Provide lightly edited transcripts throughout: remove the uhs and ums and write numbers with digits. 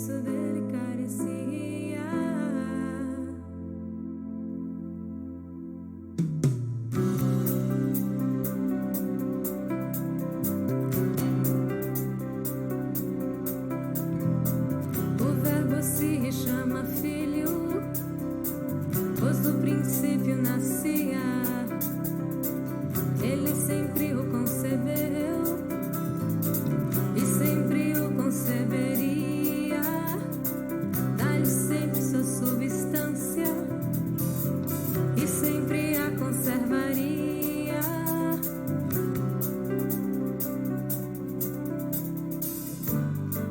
Terço dele carecia. O verbo se chama filho, pois do princípio nascia. Ele sempre o concebeu e sempre o conceberia. Dá-lhe sempre sua substância e sempre a conservaria.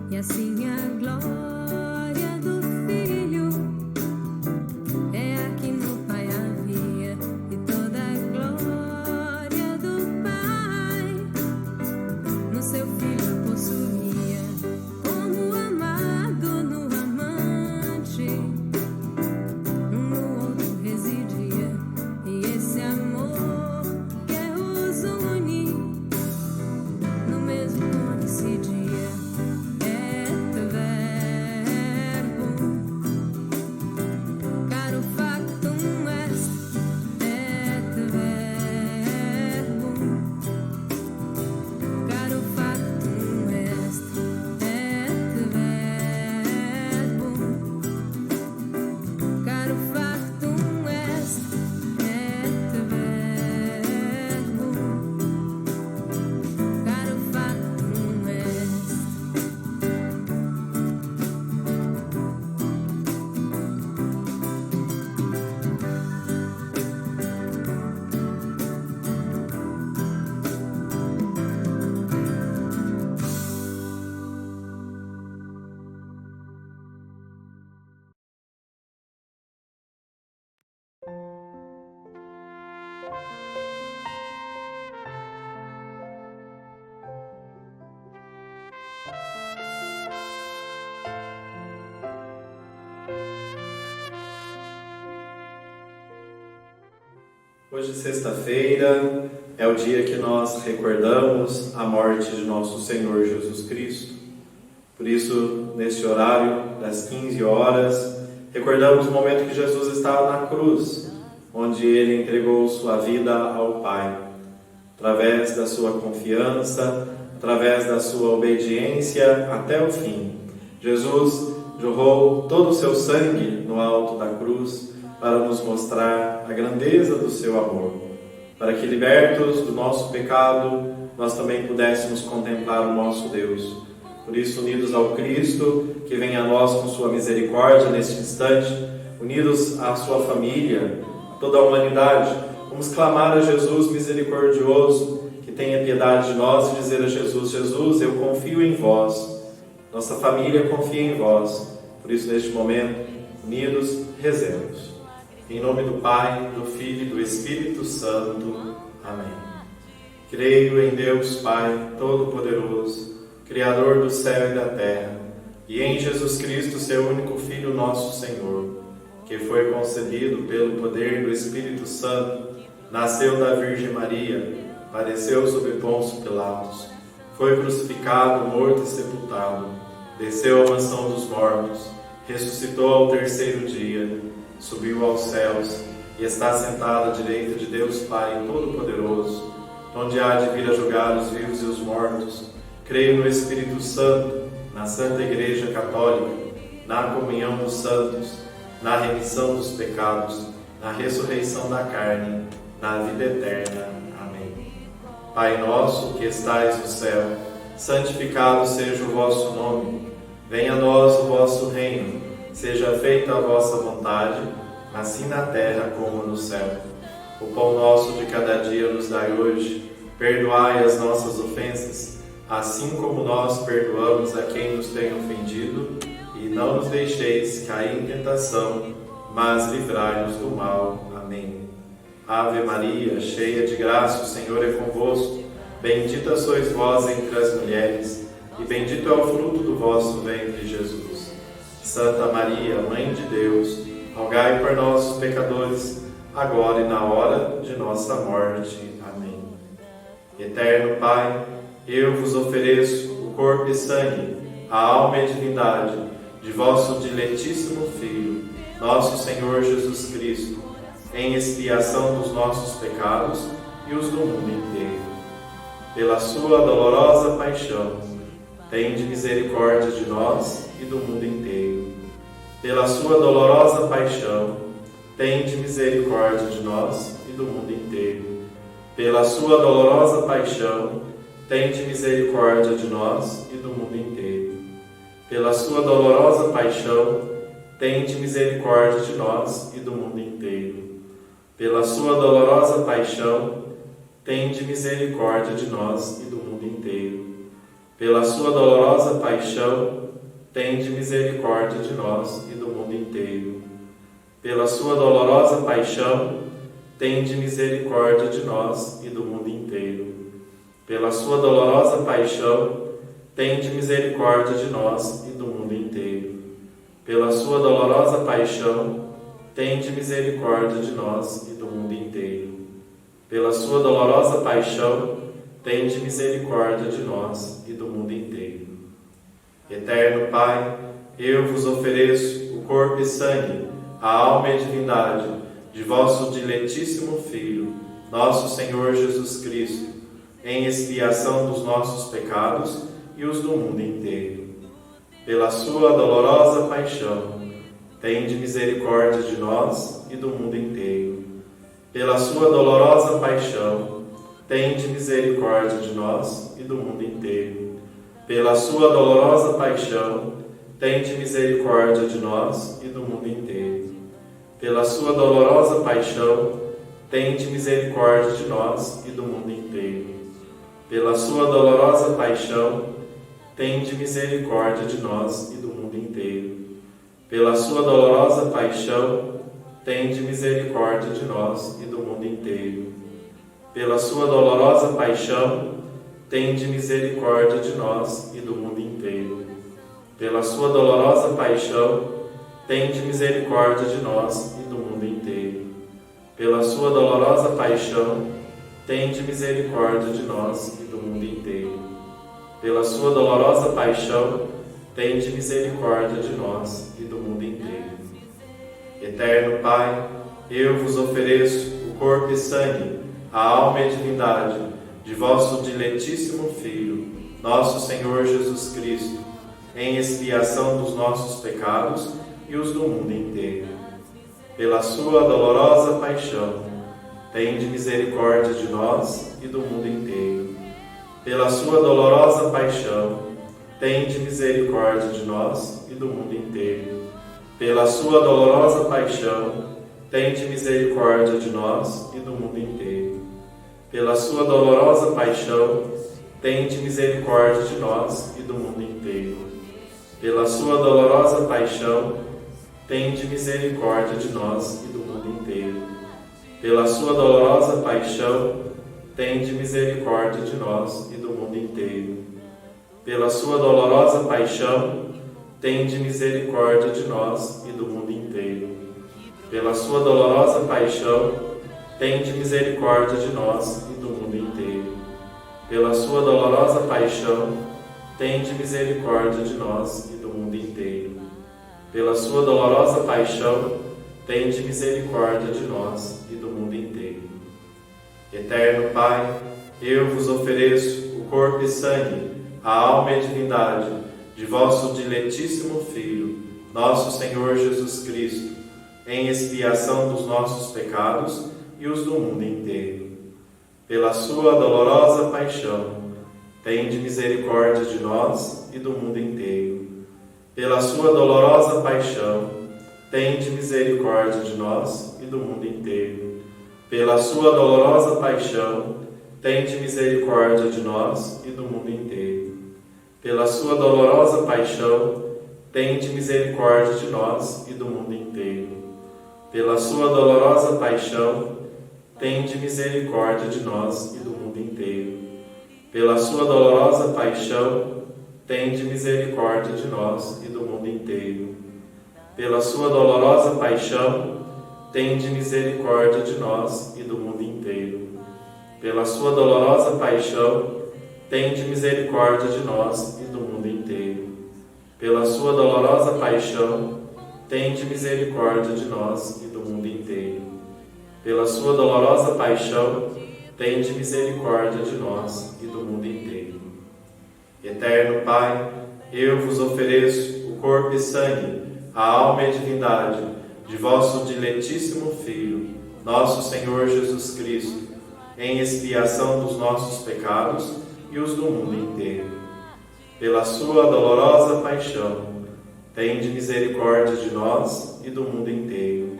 E assim a glória do Filho é a que no Pai havia, e toda a glória do Pai no seu Filho possuía. Como amado no amante, um no outro residia, e esse amor que os une no mesmo coincidia. Hoje, sexta-feira, é o dia que nós recordamos a morte de nosso Senhor Jesus Cristo. Por isso, neste horário das 15 horas, recordamos o momento que Jesus estava na cruz, onde Ele entregou sua vida ao Pai. Através da sua confiança, através da sua obediência até o fim, Jesus jorrou todo o seu sangue no alto da cruz para nos mostrar a grandeza do seu amor, para que, libertos do nosso pecado, nós também pudéssemos contemplar o nosso Deus. Por isso, unidos ao Cristo, que vem a nós com sua misericórdia neste instante, unidos à sua família, a toda a humanidade, vamos clamar a Jesus misericordioso, que tenha piedade de nós, e dizer a Jesus: Jesus, eu confio em vós, nossa família confia em vós. Por isso, neste momento, unidos, rezemos. Em nome do Pai, do Filho e do Espírito Santo. Amém. Creio em Deus Pai Todo-Poderoso, Criador do céu e da terra, e em Jesus Cristo, seu único Filho, nosso Senhor, que foi concebido pelo poder do Espírito Santo, nasceu da Virgem Maria, padeceu sob Pôncio Pilatos, foi crucificado, morto e sepultado, desceu à mansão dos mortos, ressuscitou ao terceiro dia, subiu aos céus e está sentado à direita de Deus Pai Todo-Poderoso, onde há de vir a julgar os vivos e os mortos. Creio no Espírito Santo, na Santa Igreja Católica, na comunhão dos santos, na remissão dos pecados, na ressurreição da carne, na vida eterna. Amém. Pai nosso que estais no céu, santificado seja o vosso nome. Venha a nós o vosso reino. Seja feita a vossa vontade, assim na terra como no céu. O pão nosso de cada dia nos dai hoje. Perdoai as nossas ofensas, assim como nós perdoamos a quem nos tem ofendido. E não nos deixeis cair em tentação, mas livrai-nos do mal. Amém. Ave Maria, cheia de graça, o Senhor é convosco. Bendita sois vós entre as mulheres, e bendito é o fruto do vosso ventre, Jesus. Santa Maria, Mãe de Deus, rogai por nós, os pecadores, agora e na hora de nossa morte. Amém. Eterno Pai, eu vos ofereço o corpo e sangue, a alma e a divindade de vosso diletíssimo Filho, nosso Senhor Jesus Cristo, em expiação dos nossos pecados e os do mundo inteiro. Pela sua dolorosa paixão, tende misericórdia de nós e do mundo inteiro. Pela sua dolorosa paixão, tende misericórdia de nós e do mundo inteiro. Pela sua dolorosa paixão, tende misericórdia de nós e do mundo inteiro. Pela sua dolorosa paixão, tende misericórdia de nós e do mundo inteiro. Pela sua dolorosa paixão, tende misericórdia de nós e do mundo inteiro. Pela sua dolorosa paixão, tende misericórdia de nós e do mundo inteiro. Pela sua dolorosa paixão, tende misericórdia de nós e do mundo inteiro. Pela sua dolorosa paixão, tende misericórdia de nós e do mundo inteiro. Pela sua dolorosa paixão, tende misericórdia de nós e do mundo inteiro. Pela sua dolorosa paixão, tende misericórdia de nós e do mundo inteiro. Eterno Pai, eu vos ofereço o corpo e sangue, a alma e a divindade de vosso diletíssimo Filho, nosso Senhor Jesus Cristo, em expiação dos nossos pecados e os do mundo inteiro. Pela sua dolorosa paixão, tende misericórdia de nós e do mundo inteiro. Pela sua dolorosa paixão, tende misericórdia de nós e do mundo inteiro. Pela sua dolorosa paixão, tende misericórdia de nós e do mundo inteiro. Pela sua dolorosa paixão, tende misericórdia de nós e do mundo inteiro. Pela sua dolorosa paixão, tende misericórdia de nós e do mundo inteiro. Pela sua dolorosa paixão, tende misericórdia de nós e do mundo inteiro. Pela sua dolorosa paixão, tende misericórdia de nós e do mundo inteiro. Pela sua dolorosa paixão, tende misericórdia de nós e do mundo inteiro. Pela sua dolorosa paixão, tende misericórdia de nós e do mundo inteiro. Pela sua dolorosa paixão, tende misericórdia de nós e do mundo inteiro. Eterno Pai, eu vos ofereço o corpo e sangue, a alma e a divindade de vosso diletíssimo Filho, nosso Senhor Jesus Cristo, em expiação dos nossos pecados e os do mundo inteiro. Pela sua dolorosa paixão, tende misericórdia de nós e do mundo inteiro. Pela sua dolorosa paixão, tende misericórdia de nós e do mundo inteiro. Pela sua dolorosa paixão, tende misericórdia de nós e do mundo inteiro. Pela sua dolorosa paixão, tende misericórdia de nós e do mundo inteiro. Pela sua dolorosa paixão, tende misericórdia de nós e do mundo inteiro. Pela sua dolorosa paixão, tende misericórdia de nós e do mundo inteiro. Pela sua dolorosa paixão, tende misericórdia de nós e do mundo inteiro. Pela sua dolorosa paixão, tende misericórdia de nós e do mundo inteiro. Pela sua dolorosa paixão, tende misericórdia de nós e do mundo inteiro. Pela sua dolorosa paixão, tende misericórdia de nós e do mundo inteiro. Eterno Pai, eu vos ofereço o corpo e sangue, a alma e a divindade de vosso diletíssimo Filho, nosso Senhor Jesus Cristo, em expiação dos nossos pecados e os do mundo inteiro. Pela sua dolorosa paixão, tende misericórdia de nós e do mundo inteiro. Pela sua dolorosa paixão, tende misericórdia de nós e do mundo inteiro. Pela sua dolorosa paixão, tende misericórdia de nós e do mundo inteiro. Pela sua dolorosa paixão, tende misericórdia de nós e do mundo inteiro. Pela sua dolorosa paixão, tende misericórdia de nós e do mundo inteiro. Pela sua dolorosa paixão, tende misericórdia de nós e do mundo inteiro. Pela sua dolorosa paixão, tende misericórdia de nós e do mundo inteiro. Pela sua dolorosa paixão, tende misericórdia de nós e do mundo inteiro. pela sua dolorosa paixão, tende misericórdia de nós e do mundo inteiro. Pela sua dolorosa paixão, tende misericórdia de nós e do mundo inteiro. Eterno Pai, eu vos ofereço o corpo e sangue, a alma e a divindade de vosso diletíssimo Filho, nosso Senhor Jesus Cristo, em expiação dos nossos pecados e os do mundo inteiro. Pela sua dolorosa paixão, tende misericórdia de nós e do mundo inteiro.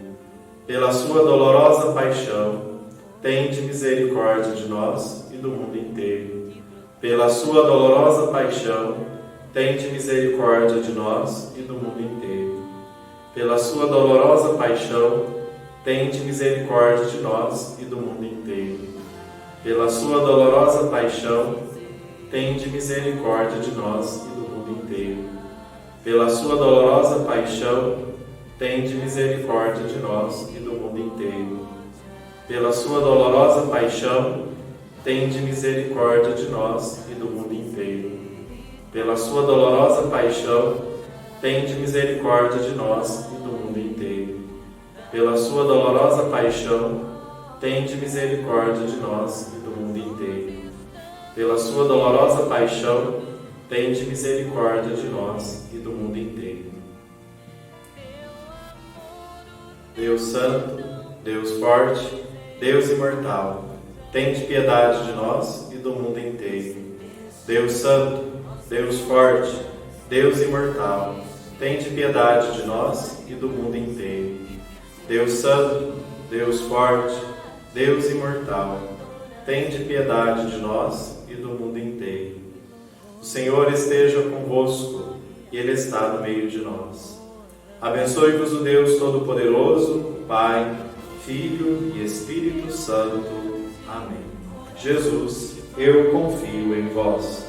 Pela sua dolorosa paixão, tende misericórdia de nós e do mundo inteiro. Pela sua dolorosa paixão, tende misericórdia de nós e do mundo inteiro. Pela sua dolorosa paixão, tende misericórdia de nós e do mundo inteiro. Pela sua dolorosa paixão, tende misericórdia de nós e do mundo inteiro. Pela sua dolorosa paixão, tende misericórdia de nós e do mundo inteiro. Pela sua dolorosa paixão, tende misericórdia de nós e do mundo inteiro. Pela sua dolorosa paixão, tende misericórdia de nós e do mundo inteiro. Pela sua dolorosa paixão, tende misericórdia de nós e do mundo inteiro. Pela sua dolorosa paixão, tende misericórdia de nós e do mundo inteiro. Deus Santo, Deus forte, Deus imortal, tende piedade de nós e do mundo inteiro. Deus Santo, Deus forte, Deus imortal, tende piedade de nós e do mundo inteiro. Deus Santo, Deus forte, Deus imortal, tende piedade de nós e do mundo inteiro. O Senhor esteja convosco e Ele está no meio de nós. Abençoe-vos o Deus Todo-Poderoso, Pai, Filho e Espírito Santo. Amém. Jesus, eu confio em vós.